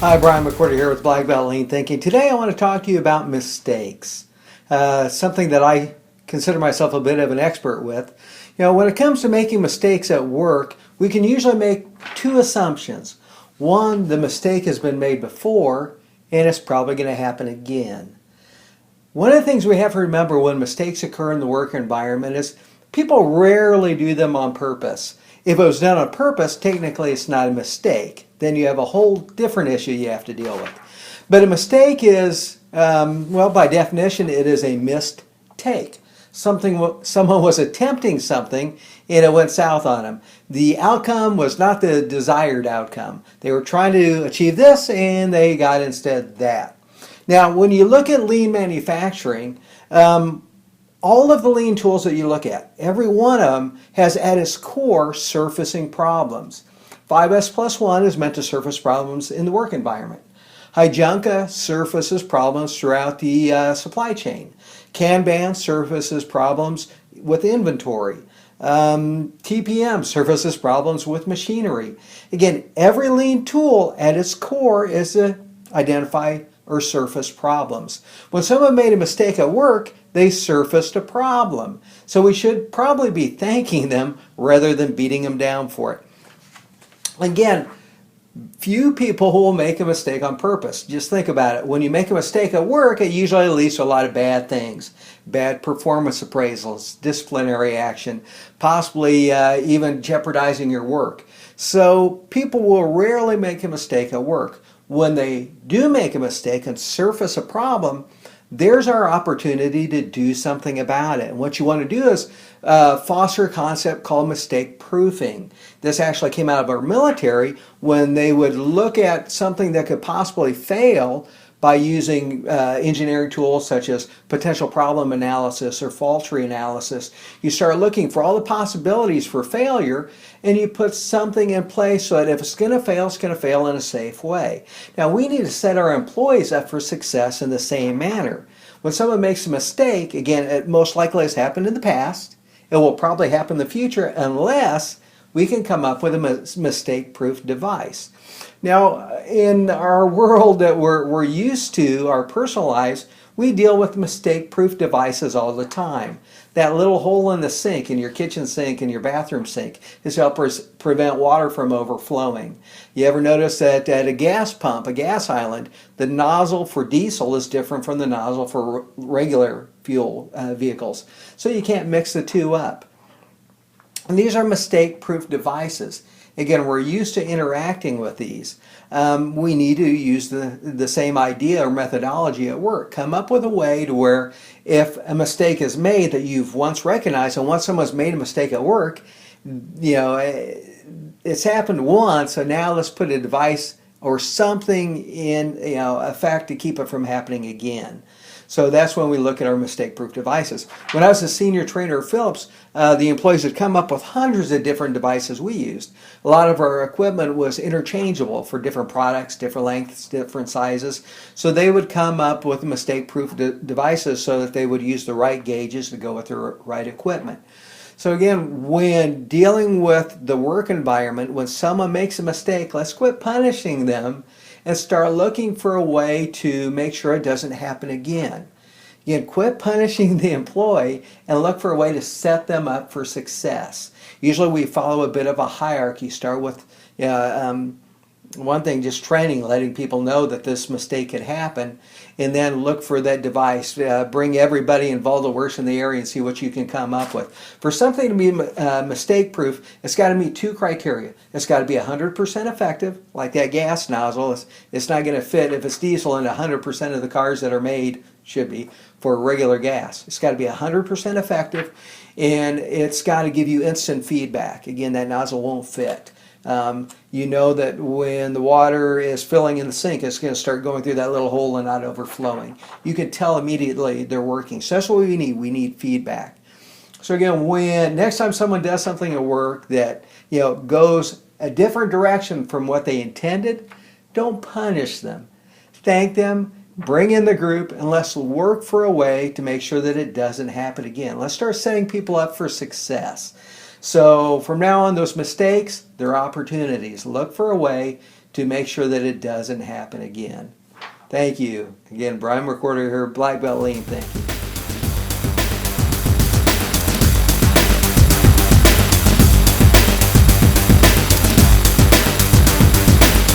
Hi, Brian McWhorter here with Black Belt Lean Thinking. Today I want to talk to you about mistakes, something that I consider myself a bit of an expert with. When it comes to making mistakes at work, we can usually make two assumptions. One, the mistake has been made before, and it's probably going to happen again. One of the things we have to remember when mistakes occur in the work environment is people rarely do them on purpose. If it was done on purpose, technically it's not a mistake. Then you have a whole different issue you have to deal with. But a mistake is, by definition, it is a missed take. Someone was attempting something and it went south on them. The outcome was not the desired outcome. They were trying to achieve this and they got instead that. Now, when you look at lean manufacturing, all of the lean tools that you look at, every one of them has at its core surfacing problems. 5S plus 1 is meant to surface problems in the work environment. Heijunka surfaces problems throughout the supply chain. Kanban surfaces problems with inventory. TPM surfaces problems with machinery. Again, every lean tool at its core is to identify or surface problems. When someone made a mistake at work, they surfaced a problem. So we should probably be thanking them rather than beating them down for it. Again, few people will make a mistake on purpose. Just think about it. When you make a mistake at work, it usually leads to a lot of bad things. Bad performance appraisals, disciplinary action, possibly even jeopardizing your work. So people will rarely make a mistake at work. When they do make a mistake and surface a problem, there's our opportunity to do something about it. And what you want to do is foster a concept called mistake proofing. This actually came out of our military when they would look at something that could possibly fail by using engineering tools such as potential problem analysis or fault tree analysis. You start looking for all the possibilities for failure and you put something in place so that if it's going to fail in a safe way. Now we need to set our employees up for success in the same manner. When someone makes a mistake, again, it most likely has happened in the past. It will probably happen in the future unless we can come up with a mistake-proof device. Now, in our world that we're used to, our personal lives, we deal with mistake-proof devices all the time. That little hole in the sink, in your kitchen sink, in your bathroom sink, is to help prevent water from overflowing. You ever notice that at a gas pump, a gas island, the nozzle for diesel is different from the nozzle for regular fuel vehicles. So you can't mix the two up. And these are mistake-proof devices. Again, we're used to interacting with these. We need to use the same idea or methodology at work. Come up with a way to where if a mistake is made that you've once recognized, and once someone's made a mistake at work, it's happened once, so now let's put a device or something in effect to keep it from happening again. So that's when we look at our mistake-proof devices. When I was a senior trainer at Philips, the employees had come up with hundreds of different devices we used. A lot of our equipment was interchangeable for different products, different lengths, different sizes. So they would come up with mistake-proof devices so that they would use the right gauges to go with the right equipment. So again, when dealing with the work environment, when someone makes a mistake, let's quit punishing them and start looking for a way to make sure it doesn't happen again. Again, quit punishing the employee and look for a way to set them up for success. Usually we follow a bit of a hierarchy. Start with one thing, just training, letting people know that this mistake could happen, and then look for that device. Bring everybody involved that works in the area and see what you can come up with. For something to be mistake-proof, it's got to meet two criteria. It's got to be 100% effective, like that gas nozzle. It's not going to fit if it's diesel in 100% of the cars that are made, should be, for regular gas. It's got to be 100% effective, and it's got to give you instant feedback. Again, that nozzle won't fit. You know that when the water is filling in the sink, it's going to start going through that little hole and not overflowing. You can tell immediately they're working. So that's what we need. We need feedback. So again, when next time someone does something at work that goes a different direction from what they intended, don't punish them. Thank them. Bring in the group and let's work for a way to make sure that it doesn't happen again. Let's start setting people up for success. So from now on, those mistakes, they're opportunities. Look for a way to make sure that it doesn't happen again. Thank you. Again, Brian Recorder here, Black Belt Lean. Thank you.